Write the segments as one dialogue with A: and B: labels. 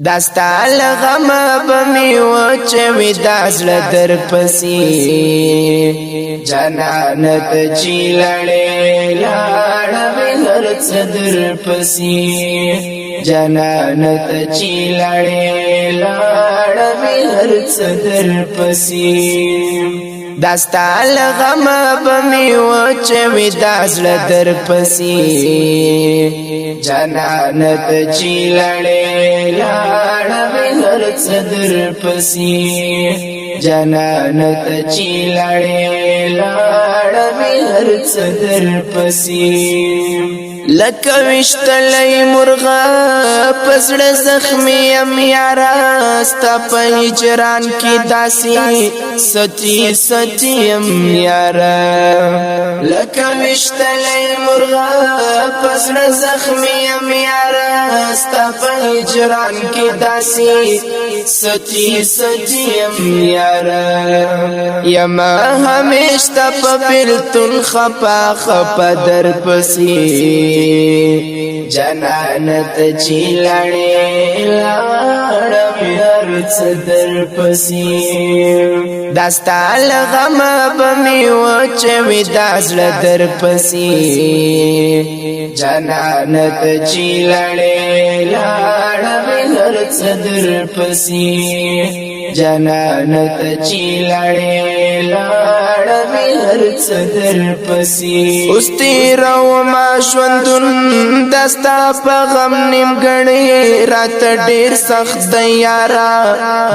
A: داستا لغم بمی وچوی دازل در پسی جنانت چی لڑے لاڑوی هرچ در پسی جنانت چی لڑے لاڑوی هرچ در پسی داستا لغم بمی وچوی دازل در پسی جنانت چی لڑے لاڑوی هرچ در پسی جنانت چی لڑے لاڑوی هرچ در پسی لکوشتلی مرغا پسڑ زخمی امیارا ستا پا ہجران کی داسی سچی سچی امیارا لکوشتلی مرغا پسڑ زخمی امیارا ستا پا ہجران کی داسی سچی سچی امیارا یما ہمیشتا پا بلتن خپا خپا در پسی جنانت چی لڑے لاڑوی هرچ در پسی داستا لغم بمی وچوی دازل در پسی جنانت چی لڑے لاڑوی هرچ در پسی جنانت چی لڑے لاڑوی هرچ در پسی استی رو ما شوندون داستا پا غم نیم گڑی رات دیر سخت دیارا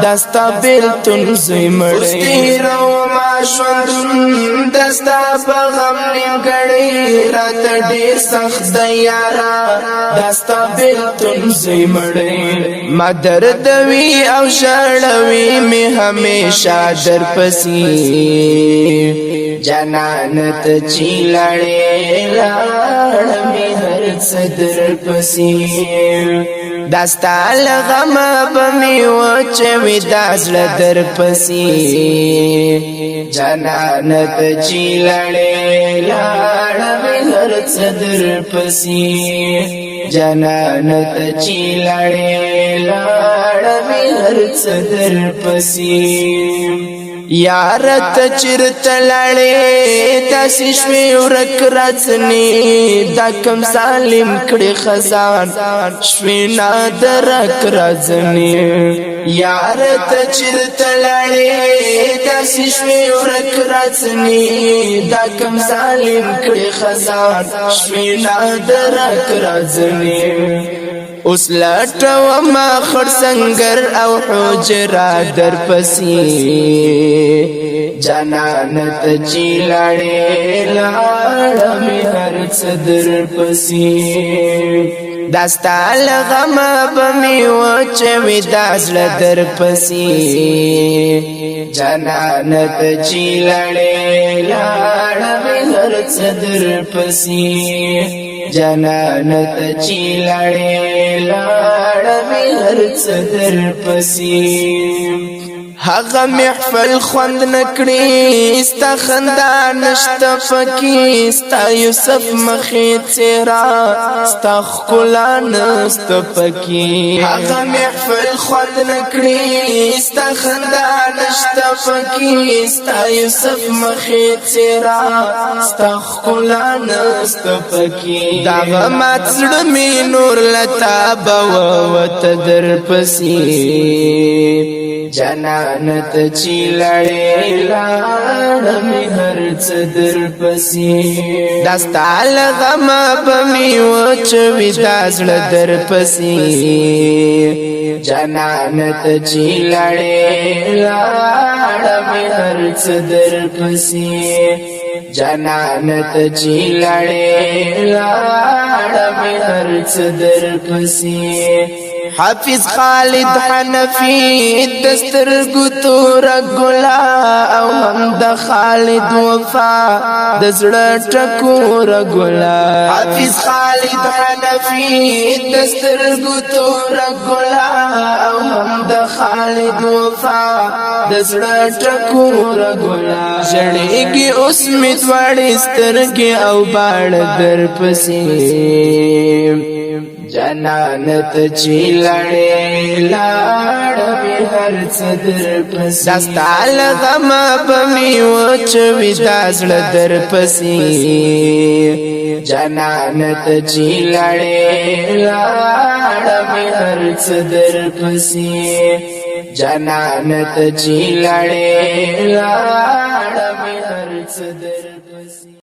A: داستا بیلتون زوی مڑی استی رو ما شوندون داستا پا غم نیم گڑی رات دیر سخت دیارا داستا بیلتون زوی مڑی ما دردوی او شڑوی میں ہمیشہ در پسی جنانت چی لڑے لاڑوی هرچ در پسی داستا لغم بمی وچوی دازل در پسی جنانت چی لڑے لاڑوی هرچ در پسی جنانت چی لڑے لاڑوی هرچ در پسی یارت چرت لڑے تاسی شوی ورک رازنی دا کم ظالم کڑی خزان شوی نادرک رازنی یارت چرت لڑے تاسی شوی ورک رازنی دا کم ظالم کڑی خزان شوی نادرک رازنی اس لٹو ما خرسنگر او حجرا در پسی جنانت چی لڑے لاڑوی هرچ در پسی داستا لغم بمی وچوی دازل در پسی جنانت چی لڑے لاڑوی هرچ در پسی جنانت چی لڑے لاڑوی هرچ در پسی حق محفل خوند نکڑی استا خندا نشتا پکی استا یوسف مخی چیرا استا خکلا نستا پکی حق محفل خوند نکڑی استا خندا نشتا پکی استا یوسف مخی چیرا استا خکلا نستا پکی داغ مات زڑمی نور لتا باوت در پسی جنانت چی لڑے لاڑوی هرچ در پسی داستا لغم بمی وچوی دازل در پسی جنانت چی لڑے لاڑوی هرچ در پسی جنانت چی لڑے لاڑوی هرچ در پسی حافظ خالد حنفی دستر گتور گلا او هم د خالد وفا دزړه ټکور گلا حافظ خالد حنفی دستر گتور گلا او هم د خالد وفا دزړه ټکور گلا جړېږي اوس می دوړې سترګې او باړ در پسې جنانت چی لڑے لاړ می هرڅ در پسې دستال غم بمی وچوي دازړه در پسې جنانت چی لړې لاړ می هرڅ در پسې جنانت چی لړې لاړ می هرڅ در